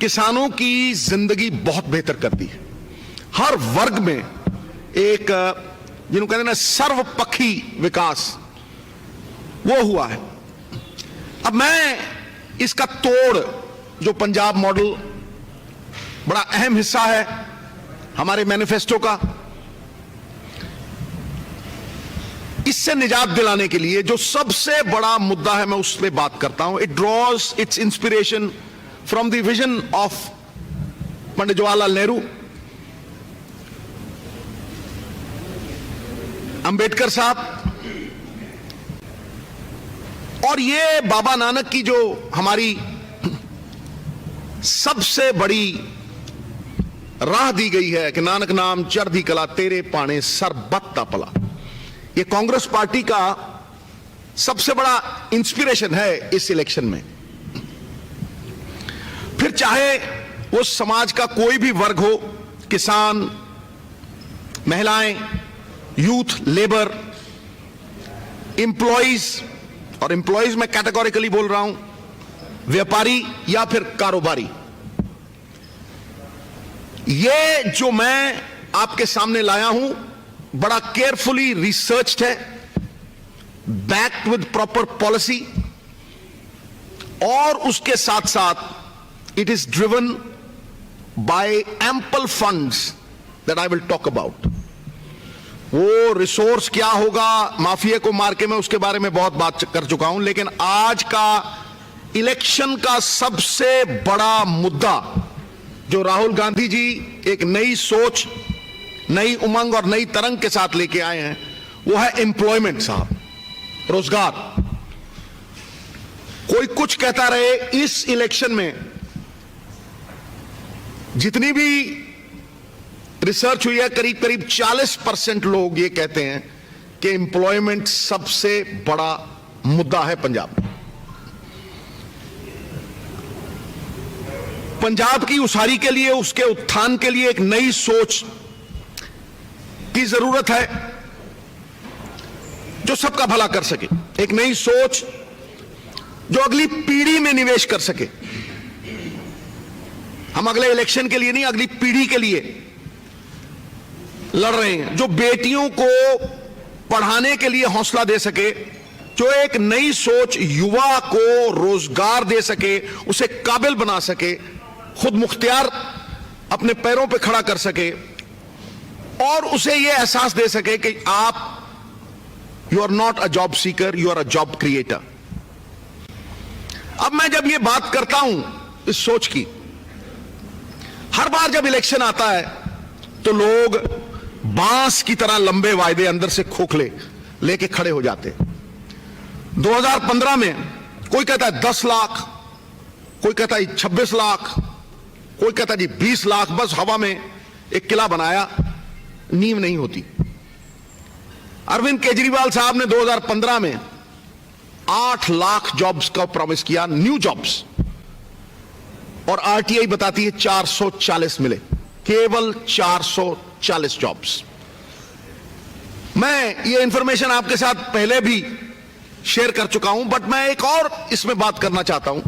किसानों की जिंदगी बहुत बेहतर कर दी है। हर वर्ग में एक जिनको कहते हैं ना सर्वपक्षी विकास वो हुआ है। अब मैं इसका तोड़ जो पंजाब मॉडल बड़ा अहम हिस्सा है हमारे मैनिफेस्टो का, इससे निजात दिलाने के लिए जो सबसे बड़ा मुद्दा है मैं उस पर बात करता हूं। It draws its inspiration from the vision of Pandit Jawaharlal Nehru, Ambedkar sahab, और ये बाबा नानक की जो हमारी सबसे बड़ी राह दी गई है कि नानक नाम चढ़दी कला तेरे पाने सरबत दा भला, ये कांग्रेस पार्टी का सबसे बड़ा इंस्पिरेशन है इस इलेक्शन में। फिर चाहे वो समाज का कोई भी वर्ग हो, किसान, महिलाएं, यूथ, लेबर, एम्प्लॉइज, और एम्प्लॉइज मैं कैटेगोरिकली बोल रहा हूं, व्यापारी या फिर कारोबारी, ये जो मैं आपके सामने लाया हूं बड़ा केयरफुली रिसर्च्ड है, बैक्ड विद प्रॉपर पॉलिसी, और उसके साथ साथ it is driven by ample funds that I will talk about. वो रिसोर्स क्या होगा माफिया को मार के, मैं उसके बारे में बहुत बात कर चुका हूं, लेकिन आज का इलेक्शन का सबसे बड़ा मुद्दा जो राहुल गांधी जी एक नई सोच, नई उमंग और नई तरंग के साथ लेके आए हैं वो है एम्प्लॉयमेंट साहब, रोजगार। कोई कुछ कहता रहे, इस इलेक्शन में जितनी भी रिसर्च हुई है करीब करीब 40% लोग ये कहते हैं कि एम्प्लॉयमेंट सबसे बड़ा मुद्दा है पंजाब में। पंजाब की उसारी के लिए, उसके उत्थान के लिए एक नई सोच की जरूरत है जो सबका भला कर सके, एक नई सोच जो अगली पीढ़ी में निवेश कर सके। हम अगले इलेक्शन के लिए नहीं, अगली पीढ़ी के लिए लड़ रहे हैं, जो बेटियों को पढ़ाने के लिए हौसला दे सके, जो एक नई सोच युवा को रोजगार दे सके, उसे काबिल बना सके, खुद मुख्तियार अपने पैरों पे खड़ा कर सके, और उसे यह एहसास दे सके कि आप you are not a job seeker, you are a job creator. अब मैं जब यह बात करता हूं इस सोच की, हर बार जब इलेक्शन आता है तो लोग बांस की तरह लंबे वायदे अंदर से खोखले लेके खड़े हो जाते। 2015 में कोई कहता है 10 लाख, कोई कहता है 26 लाख, कोई कहता है जी 20 लाख, बस हवा में एक किला बनाया, नींव नहीं होती। अरविंद केजरीवाल साहब ने 2015 में 8 लाख जॉब्स का प्रॉमिस किया, न्यू जॉब्स, और आरटीआई बताती है 440 मिले, केवल 440 जॉब्स। मैं ये इंफॉर्मेशन आपके साथ पहले भी शेयर कर चुका हूं, बट मैं एक और इसमें बात करना चाहता हूं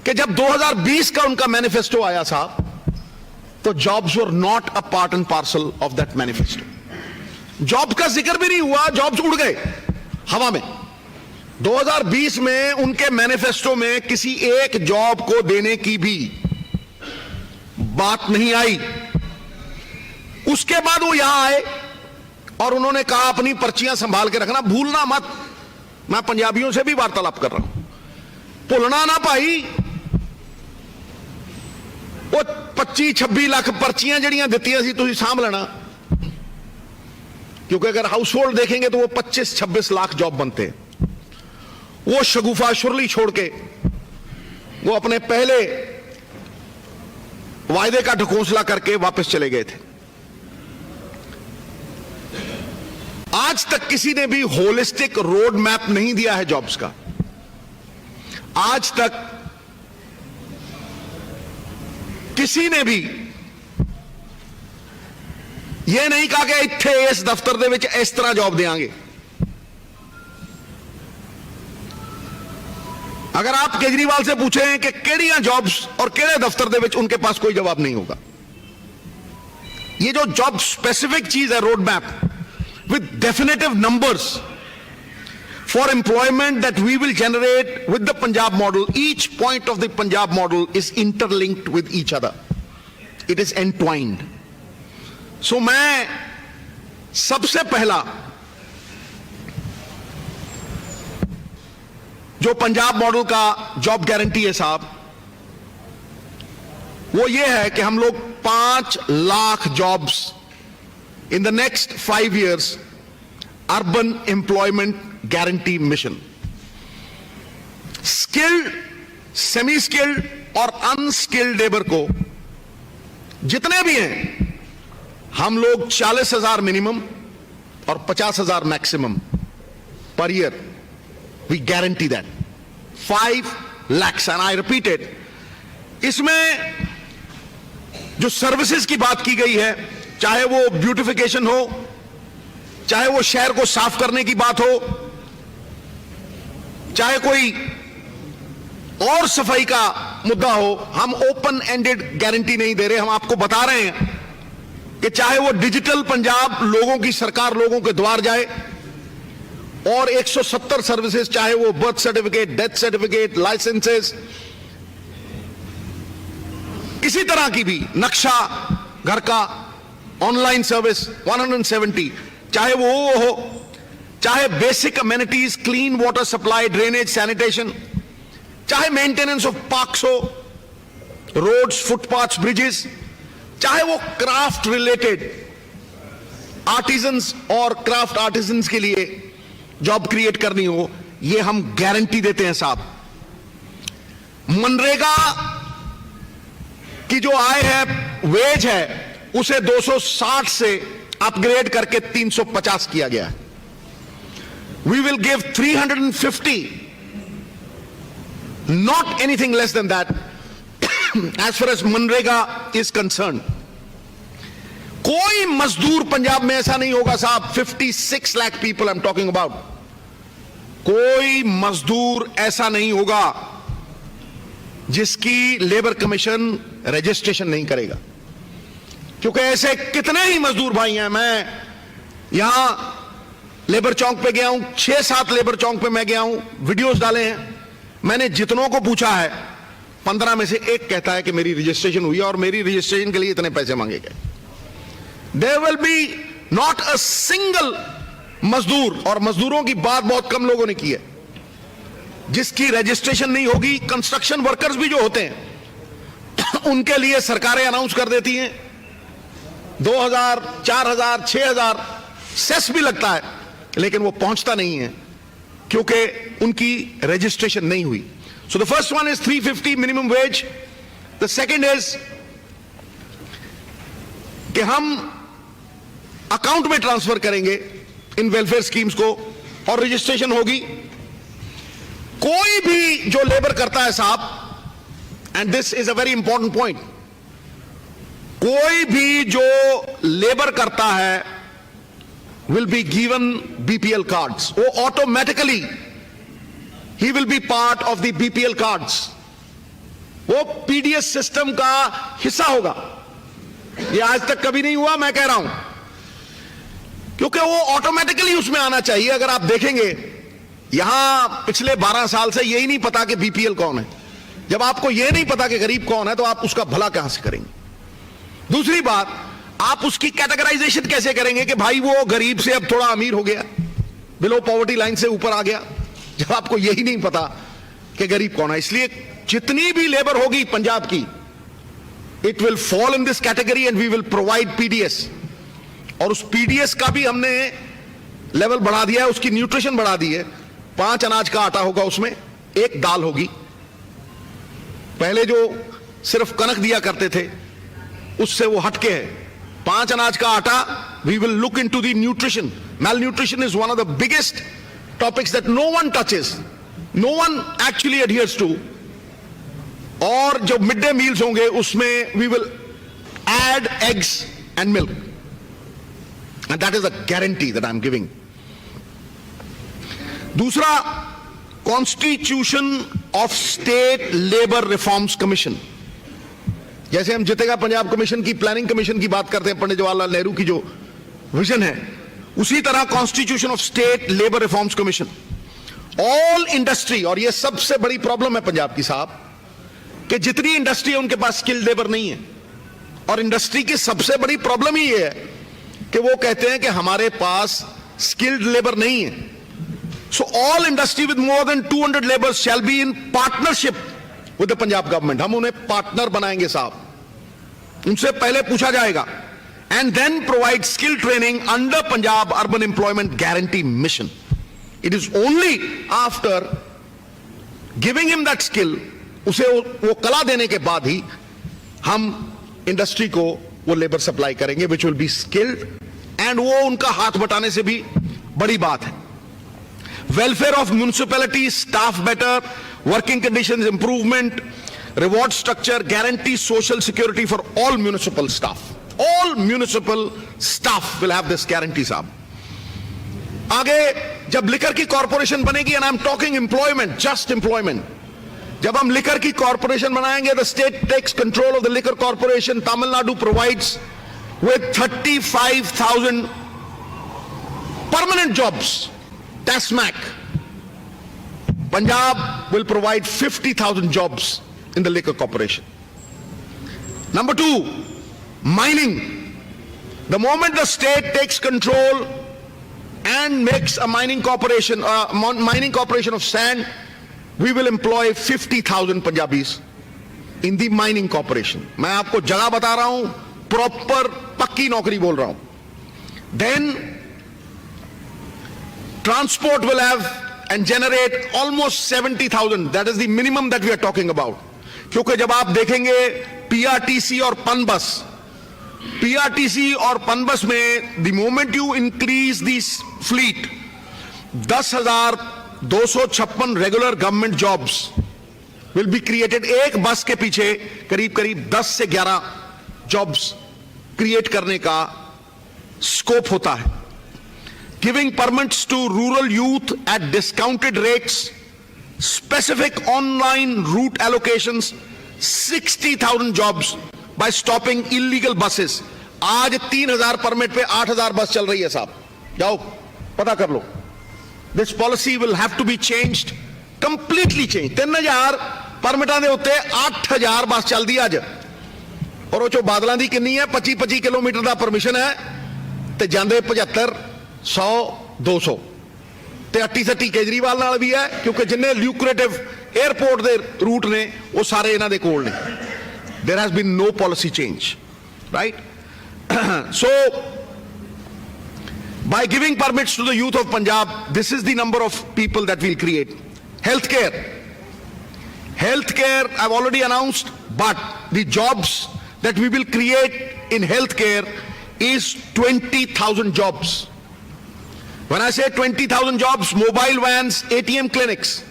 कि जब 2020 का उनका मैनिफेस्टो आया साहब, तो jobs were not a part and parcel of that manifesto. Job का जिक्र भी नहीं हुआ, जॉब्स उड़ गए हवा में। 2020 में उनके मैनिफेस्टो में किसी एक जॉब को देने की भी बात नहीं आई। उसके बाद वो यहां आए और उन्होंने कहा अपनी पर्चियां संभाल के रखना, भूलना मत। मैं पंजाबियों से भी वार्तालाप कर रहा हूं, भूलना ना भाई, वो 25-26 लाख पर्चियां जड़ियां दित्तियां सी तुसीं सांभ लेना, क्योंकि अगर हाउस होल्ड देखेंगे तो वो 25-26 लाख जॉब बनते हैं। वो शगुफा शुरली छोड़ के वो अपने पहले वायदे का ढकोसला करके वापस चले गए थे। आज तक किसी ने भी होलिस्टिक रोड मैप नहीं दिया है जॉब्स का। आज तक किसी ने भी यह नहीं कहा कि इत्थे इस दफ्तर दे विच इस तरह जॉब देंगे। अगर आप केजरीवाल से पूछें कि केड़ियां जॉब्स और केड़े दफ्तर दे विच, उनके पास कोई जवाब नहीं होगा। ये जो जॉब स्पेसिफिक चीज है, road map with definitive numbers for employment that we will generate with the Punjab model, each point of the Punjab model is interlinked with each other. It is entwined. So मैं सबसे पहला जो Punjab model का job guarantee है साहब, वो ये है कि हम लोग 5 lakh jobs in the next 5 years urban employment guarantee mission, skilled, semi skilled और अनस्किल्ड लेबर को जितने भी हैं हम लोग 40,000 मिनिमम और 50,000 maximum per year, we guarantee that 5 lakhs and I repeated. इसमें जो सर्विसेज की बात की गई है, चाहे वो ब्यूटिफिकेशन हो, चाहे वो शहर को साफ करने की बात हो, चाहे कोई और सफाई का मुद्दा हो, हम ओपन एंडेड गारंटी नहीं दे रहे। हम आपको बता रहे हैं कि चाहे वो डिजिटल पंजाब लोगों की सरकार लोगों के द्वार जाए, और 170 सर्विसेज, चाहे वो birth certificate, death certificate, licenses, इसी तरह की भी नक्शा घर का, ऑनलाइन सर्विस 170, चाहे वो हो, चाहे basic amenities, clean water supply, drainage, sanitation, चाहे मेंटेनेंस ऑफ पार्क्स हो, रोड्स, फुटपाथ्स, ब्रिजेस, चाहे वो क्राफ्ट रिलेटेड आर्टिजन्स और क्राफ्ट आर्टिजन्स के लिए जॉब क्रिएट करनी हो, ये हम गारंटी देते हैं साहब। मनरेगा की जो आय है, वेज है, उसे 260 से अपग्रेड करके 350 किया गया है। We will give 350, not anything less than that, as far as MNREGA is concerned. कोई मजदूर पंजाब में ऐसा नहीं होगा साहब, 56 lakh people I'm talking about, कोई मजदूर ऐसा नहीं होगा जिसकी लेबर कमीशन रजिस्ट्रेशन नहीं करेगा, क्योंकि ऐसे कितने ही मजदूर भाई हैं। मैं यहां लेबर चौक पे गया हूं, 6-7 लेबर चौक पे मैं गया हूं, वीडियोस डाले हैं। मैंने जितनों को पूछा है, 15 में से एक कहता है कि मेरी रजिस्ट्रेशन हुई है और मेरी रजिस्ट्रेशन के लिए इतने पैसे मांगे गए। There will be not a single मजदूर, और मजदूरों की बात बहुत कम लोगों ने की है, जिसकी रजिस्ट्रेशन नहीं होगी। कंस्ट्रक्शन वर्कर्स भी जो होते हैं उनके लिए सरकारें अनाउंस कर देती हैं 2,000, 4,000, 6,000 सेस भी लगता है, लेकिन वो पहुंचता नहीं है क्योंकि उनकी रजिस्ट्रेशन नहीं हुई। So the first one is 350 minimum wage. The second is कि हम अकाउंट में ट्रांसफर करेंगे इन वेलफेयर स्कीम्स को और रजिस्ट्रेशन होगी। कोई भी जो लेबर करता है साहब, and this is a very important point, कोई भी जो लेबर करता है will be given BPL cards. वो ऑटोमेटिकली ही will be part of the BPL cards, वो पीडीएस सिस्टम का हिस्सा होगा। ये आज तक कभी नहीं हुआ, मैं कह रहा हूं, क्योंकि वो ऑटोमेटिकली उसमें आना चाहिए। अगर आप देखेंगे यहां पिछले 12 साल से यही नहीं पता कि बीपीएल कौन है। जब आपको यह नहीं पता कि गरीब कौन है तो आप उसका भला कहां से करेंगे? दूसरी बात, आप उसकी कैटेगराइजेशन कैसे करेंगे कि भाई वो गरीब से अब थोड़ा अमीर हो गया, बिलो पॉवर्टी लाइन से ऊपर आ गया, जब आपको यही नहीं पता कि गरीब कौन है। इसलिए जितनी भी लेबर होगी पंजाब की, it will fall in this category and we will provide PDS. और उस पीडीएस का भी हमने लेवल बढ़ा दिया है, उसकी न्यूट्रिशन बढ़ा दी है। 5 अनाज का आटा होगा, उसमें 1 दाल होगी। पहले जो सिर्फ कनक दिया करते थे उससे वो हटके है, 5 अनाज का आटा। We will look into the nutrition. Malnutrition is one of the biggest topics that no one touches, no one actually adheres to. और जो मिड डे मील्स होंगे उसमें we will add eggs and milk, and that is a guarantee that I am giving. दूसरा, constitution of state labour reforms commission. जैसे हम जितेगा Punjab commission की, planning commission की बात करते हैं, पंडित जवाहरलाल नेहरू की जो विजन है, उसी तरह constitution of state labour reforms commission. All industry, और ये सबसे बड़ी प्रॉब्लम है पंजाब की साहब, कि जितनी इंडस्ट्री है उनके पास स्किल्ड लेबर नहीं है। और इंडस्ट्री की सबसे बड़ी प्रॉब्लम ही ये है कि वो कहते हैं कि हमारे पास स्किल्ड लेबर नहीं है। So all industry with more than 200 labour shall be in partnership with the Punjab government. हम उन्हें पार्टनर बनाएंगे साहब, उनसे पहले पूछा जाएगा, and then provide skill training under Punjab urban employment guarantee mission. It is only after giving him that skill, उसे वो कला देने के बाद ही हम इंडस्ट्री को वो लेबर सप्लाई करेंगे which will be skilled, and वो उनका हाथ बटाने से भी बड़ी बात है। Welfare of municipality, staff better, working conditions improvement, reward structure, guarantee social security for all municipal staff. All municipal staff will have this guarantee साहब। आगे जब लिकर की कॉर्पोरेशन बनेगी, and I am talking employment, just employment, जब हम liquor की corporation बनाएंगे, the state takes control of the liquor corporation, Tamil Nadu provides with 35,000 permanent jobs, TASMAC. Punjab will provide 50,000 jobs in the liquor corporation. Number two, mining. The moment the state takes control and makes a mining corporation of sand, we will employ 50,000 Punjabis in the mining corporation. मैं आपको जगह बता रहा हूं, proper पक्की नौकरी बोल रहा हूं। Then transport will have and generate almost 70,000. That is the minimum that we are talking about. क्योंकि जब आप देखेंगे PRTC और पनबस, PRTC और पनबस में the moment you increase this fleet, 10,256 regular government jobs will be created. एक बस के पीछे करीब करीब 10 से 11 जॉब्स क्रिएट करने का स्कोप होता है। Giving permits to rural youth at discounted rates, specific online route allocations, 60,000 jobs by stopping illegal buses. आज 3,000 परमिट पे 8,000 बस चल रही है साहब, जाओ पता कर लो। This policy will have to be changed, completely changed. 3,000 परमिटां दे उत्ते 8,000 बस चलदी अज, और वो चो बादलों की कितनी है, 25-25 किलोमीटर का परमिशन है, ते जांदे 75, 100, 200, ते 80-70 केजरीवाल नाल भी है, क्योंकि जिन्ने ल्यूक्रेटिव एयरपोर्ट दे रूट ने वो सारे इन्हां दे कोल ने। There has been no policy change, right? So by giving permits to the youth of Punjab, this is the number of people that we'll create. Healthcare, I've already announced, but the jobs that we will create in healthcare is 20,000 jobs. When I say 20,000 jobs, mobile vans, ATM clinics.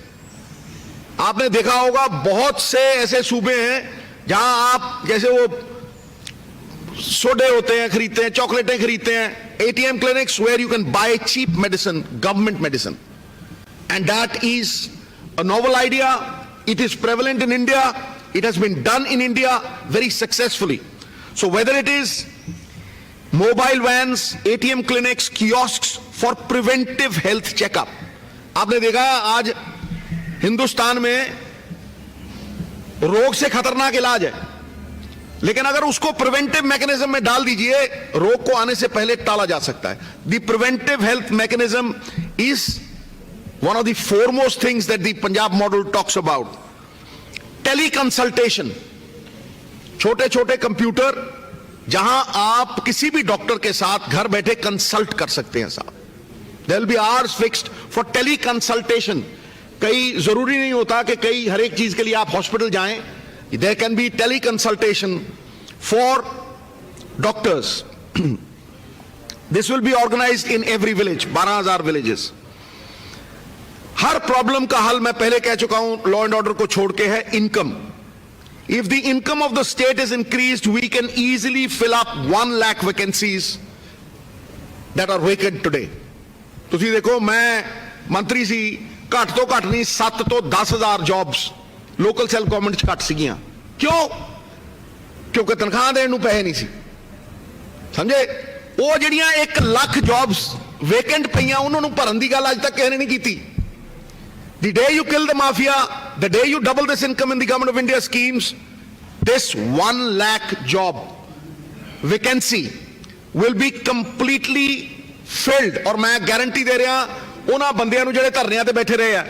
आपने देखा होगा बहुत से ऐसे सूबे हैं जहां आप जैसे वो सोडे होते हैं खरीदते हैं, चॉकलेटें खरीदते हैं, ATM clinics where you can buy cheap medicine, government medicine, and that is a novel idea. It is prevalent in India. It has been done in India very successfully. So whether it is mobile vans, ATM clinics, kiosks for preventive health checkup, आपने देखा आज हिंदुस्तान में रोग से खतरनाक इलाज है, लेकिन अगर उसको प्रिवेंटिव मैकेनिज्म में डाल दीजिए, रोग को आने से पहले टाला जा सकता है। The preventive health mechanism is one of the foremost things that the Punjab model talks about. Tele consultation, छोटे छोटे कंप्यूटर जहां आप किसी भी डॉक्टर के साथ घर बैठे कंसल्ट कर सकते हैं साहब। There will be hours fixed for tele consultation. कई जरूरी नहीं होता कि कई हर एक चीज के लिए आप हॉस्पिटल जाएं। There can be teleconsultation for doctors. This will be organized in every village, 12,000 villages. Her problem का हल मैं पहले कह चुका हूं लॉ एंड ऑर्डर को छोड़ के है income. If the income of the state is increased, we can easily fill up 1 lakh vacancies that are vacant today. ਤੁਸੀਂ ਦੇਖੋ, मैं मंत्री सी घट तो घट नहीं 7 तो 10,000 जॉब्स लोकल सैल्फ गवर्नमेंट घट सीगियां। क्यों? क्योंकि तनख्वाह देने नूं पैसे नहीं सी। समझे? वो जिहड़ियां 1 लाख जॉब्स वेकेंट पईयां उन्होंने भरन की गल अज तक किसी ने नहीं की। The day you kill the mafia, the day you double this income in the government of India schemes, this 1 lakh job vacancy will be completely filled। और मैं गारंटी दे रहा उन्हां बंदियां नूं जिहड़े धरनियां ते बैठे रहे हैं,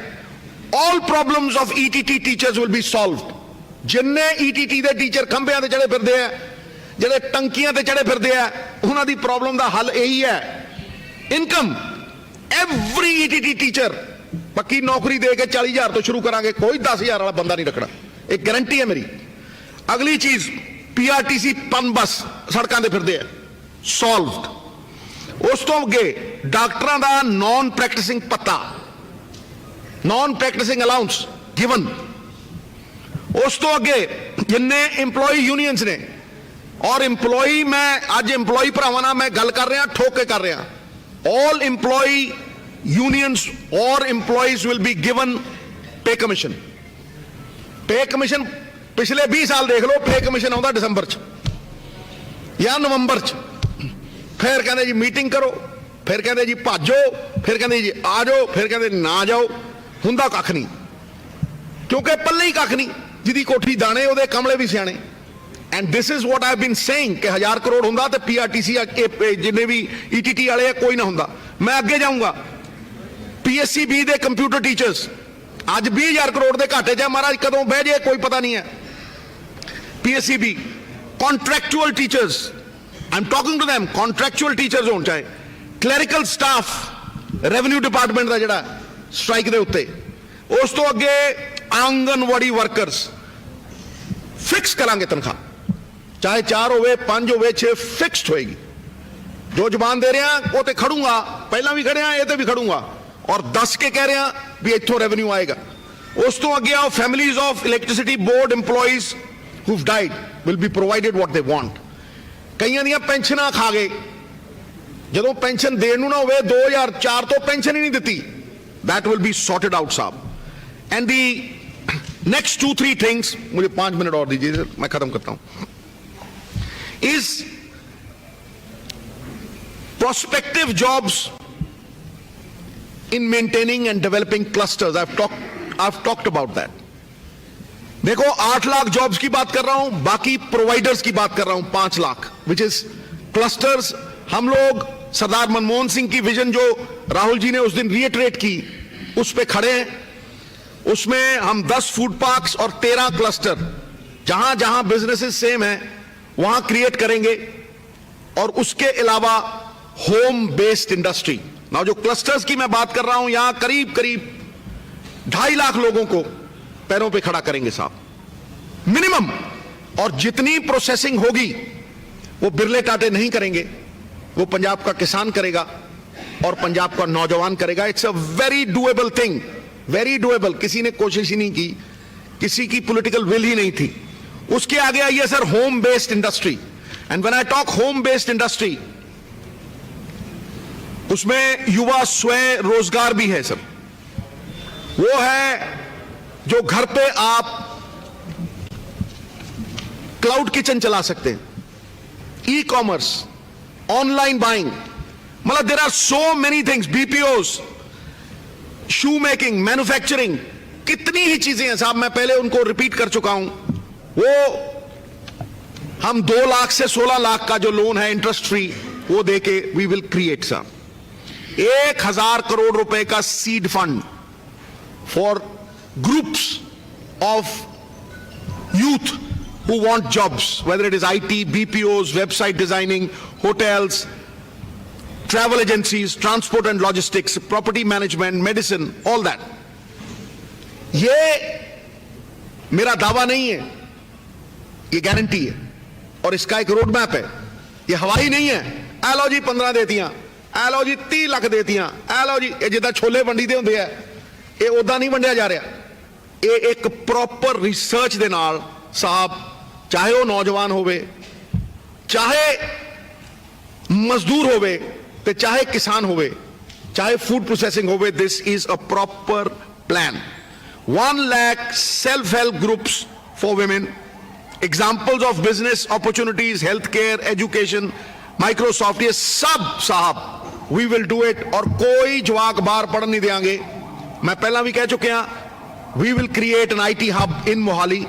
all problems of ETT teachers will be solved। जिन्ने ETT दे टीचर खंभियां ते चढ़े फिरदे हैं, जिहड़े टंकियां ते चढ़े फिरदे हैं, उन्हां दी प्रॉब्लम दा हल यही है इनकम। एवरी ETT टीचर पक्की नौकरी दे के 40,000 तो शुरू करांगे, कोई 10,000 वाला बंदा नहीं रखना, एक गारंटी है मेरी। अगली चीज PRTC पन बस सड़कों ते फिरदे हैं, सॉल्व्ड। उस तो अगे डॉक्टरों का नॉन प्रैक्टिसिंग पता, नॉन प्रैक्टिसिंग अलाउंस गिवन। उस तो अगे जिन्ने इंप्लॉई यूनियंस ने, और इंप्लॉई मैं अज इंप्लॉई भरावां नाल मैं गल कर रहा, ठोक के कर रहा, ऑल इंप्लॉई यूनियंस और इंप्लॉइज विल बी गिवन पे कमीशन। पे कमीशन पिछले 20 साल देख लो, पे कमीशन आता दिसंबर च या नवंबर च, फिर कहते जी मीटिंग करो, फिर कहते जी भाजो, फिर कहते जी आ जाओ, फिर कहते ना जाओ, हुंदा कख नहीं। क्योंकि पल्ले ही कख नहीं, जिहदी कोठी दाने उहदे कमले भी सियाणे। And this is what I have been saying कि 1000 करोड़ हुंदा ते PRTC जिन्ने भी ETT वाले कोई ना हुंदा। मैं अगे जाऊंगा, PSCB दे कंप्यूटर टीचर्स अज 20,000 करोड़ के घाटे च महाराज, कदों बह जाए कोई पता नहीं है। PSCB contractual teachers, I am talking to them, contractual teachers होने चाहे, क्लैरिकल स्टाफ रेवेन्यू डिपार्टमेंट का जिहड़ा स्ट्राइक दे उत्ते। उस तो अगे आंगनवाड़ी वर्कर्स फिक्स करांगे तनख्वाह, चाहे 4 होवे 5 होवे 6 फिक्स्ड होएगी। जो जबान दे रहा वो तो खड़ूंगा, पहला भी खड़े ये तो भी खड़ूंगा, और 10 के कह रहे भी इत्थों रेवेन्यू आएगा। उस तो अगे आओ, families of electricity board employees who've died will be provided what they want। कईयां दियां पेंशनां खा गए, जदों पेंशन देण नूं ना होवे 2004 तो पेंशन ही नहीं दित्ती, that will be sorted out साहब। and the next 2-3 things, मुझे 5 मिनट और दीजिए मैं खत्म करता हूं, is prospective jobs in maintaining and developing clusters। I've talked about that। देखो 8 लाख जॉब्स की बात कर रहा हूं, बाकी प्रोवाइडर्स की बात कर रहा हूं 5 लाख, विच इज क्लस्टर्स। हम लोग सरदार मनमोहन सिंह की विजन जो राहुल जी ने उस दिन रीइटरेट की, उस पे खड़े हैं। उसमें हम 10 फूड पार्क्स और 13 क्लस्टर, जहां जहां बिजनेसेस सेम है वहां क्रिएट करेंगे। और उसके अलावा होम बेस्ड इंडस्ट्री। ना जो क्लस्टर्स की मैं बात कर रहा हूं, यहां करीब करीब 2.5 लाख लोगों को पैरों पे खड़ा करेंगे साहब, मिनिमम। और जितनी प्रोसेसिंग होगी वो बिरले टाटे नहीं करेंगे, वो पंजाब का किसान करेगा और पंजाब का नौजवान करेगा। It's a very doable thing, very doable. किसी ने कोशिश ही नहीं की, किसी की पॉलिटिकल विल ही नहीं थी। उसके आगे आइए sir, home based industry. And when I talk home based industry, उसमें युवा स्वयं रोजगार भी है सर। वो है जो घर पे आप क्लाउड किचन चला सकते हैं, ई कॉमर्स, ऑनलाइन बाइंग, मतलब there are so many things, BPOs, shoe making, manufacturing, कितनी ही चीजें हैं साहब। मैं पहले उनको रिपीट कर चुका हूं। वो हम 2 लाख से 16 लाख का जो लोन है इंटरेस्ट फ्री, वो देके we will create sir 1,000 crore रुपए का seed fund for groups of youth who want jobs, whether it is IT, BPOs, website designing, hotels, travel agencies, transport and logistics, property management, medicine, all that। ये मेरा दावा नहीं है, ये guarantee है, और इसका एक रोड मैप है। ये हवाई नहीं है, आ लो जी 15 देतियां, आ लो जी 30 लाख देतियां, आ लो जी, ये जिदा छोले वंडी दे हुंदे है, ये उदा नहीं वंडिया जा रहा। ये एक प्रॉपर रिसर्च दे नाल साहब, चाहे वो नौजवान होवे, चाहे मजदूर होवे, ते चाहे किसान होवे, चाहे फूड प्रोसेसिंग होवे, this is a proper plan. 1 lakh self-help groups for women, examples of business opportunities, healthcare, education, Microsoft, ये सब साहब we will do it. और कोई जवाक बाहर पढ़ नहीं देंगे. मैं पहला भी कह चुके हैं, we will create an IT hub in Mohali.